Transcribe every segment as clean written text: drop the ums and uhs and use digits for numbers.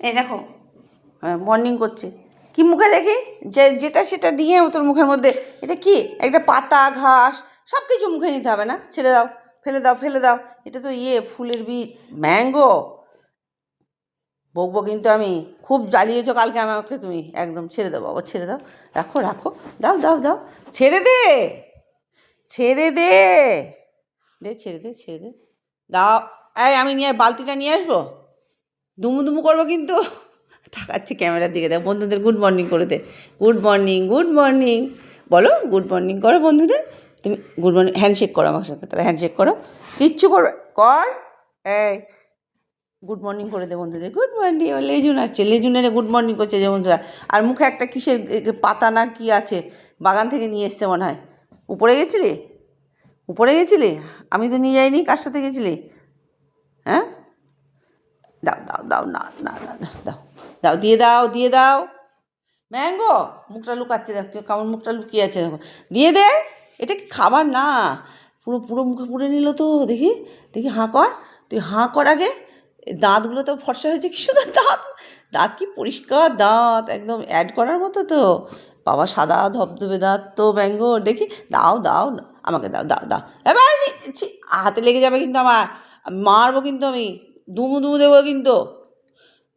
এই দেখো মর্নিং করছে কি মুখে দেখি, যেটা সেটা নিয়ে তোর মুখের মধ্যে এটা কি একটা পাতা ঘাস সব কিছু মুখে নিতে হবে না, ছেড়ে দাও, ফেলে দাও, ফেলে দাও। এটা তো ফুলের বীজ, ম্যাঙ্গো। বকবো কিন্তু আমি, খুব জ্বালিয়েছো কালকে আমাকে তুমি, একদম ছেড়ে দাও বাবা, ছেড়ে দাও, রাখো রাখো, দাও দাও দাও, ছেড়ে দে, ছেড়ে দে, ছেড়ে দে, ছেড়ে দে, দাও। আমি নিয়ে বালতিটা নিয়ে আসবো, দুমু দুমু করবো কিন্তু। তাকাচ্ছে ক্যামেরার দিকে, দেখ বন্ধুদের গুড মর্নিং করে দে, গুড মর্নিং, গুড মর্নিং বলো, গুড মর্নিং করো বন্ধুদের। তুমি গুড মর্নিং হ্যান্ডশেক করো আমার সঙ্গে, তাহলে হ্যান্ডশেক করো, কিচ্ছু করবে কর। এই গুড মর্নিং করে দে বন্ধুদের, গুড মর্নিং। লেজুন আসছে, লেজুনের গুড মর্নিং করছে যে বন্ধুরা। আর মুখে একটা কিসের পাতা না কি আছে, বাগান থেকে নিয়ে এসছে মনে হয়। উপরে গেছিলি, উপরে গেছিলি, আমি তো নিয়ে যাইনি, কার সাথে গেছিলি? হ্যাঁ, দাও দাও দাও, না না না দাও দাও, দিয়ে দাও, দিয়ে দাও। ম্যাঙ্গো মুখটা লুকাচ্ছে, দেখো কেমন মুখটা লুকিয়ে আছে, দেখো, দিয়ে দে। এটা কি খাবার না, পুরো পুরো মুখে পুড়ে নিল তো। দেখি দেখি, হাঁ কর, তুই হাঁ কর আগে। দাঁতগুলো তো ফর্সা হয়েছে, কি সুন্দর দাঁত, দাঁত কি পরিষ্কার দাঁত, একদম অ্যাড করার মতো তো। বাবা সাদা ধবধবে দাঁত তো ম্যাঙ্গো, দেখি, দাও দাও, আমাকে দাও, দাও দাও। এবার হাতে লেগে যাবে কিন্তু আমার, মারবো কিন্তু আমি, দুমু দুমু দেবো কিন্তু।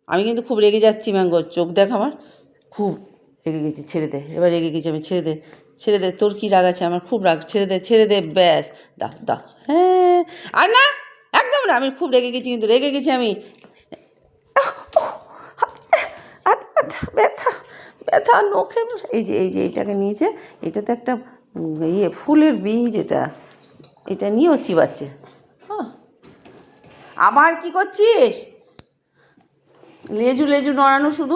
আমি কিন্তু খুব রেগে যাচ্ছি ম্যাঙ্গো, চোখ দেখ আমার, খুব রেগে গেছি, ছেড়ে দে, এবার রেগে গেছি আমি, ছেড়ে দে, ছেড়ে দে, তোর কী রাগ আছে, আমার খুব রাগ, ছেড়ে দে, ছেড়ে দে, ব্যাস, দাও দাও। হ্যাঁ, আর না, একদম না, আমি খুব রেগে গেছি কিন্তু, রেগে গেছি আমি। ব্যথা, ব্যথা নখে, এই যে এইটাকে নিয়েছে, এটা তো একটা ফুলের বীজ, এটা নিয়েও চিবাচ্ছে। আবার কি করছিস? লেজু লেজু নড়ানো শুধু।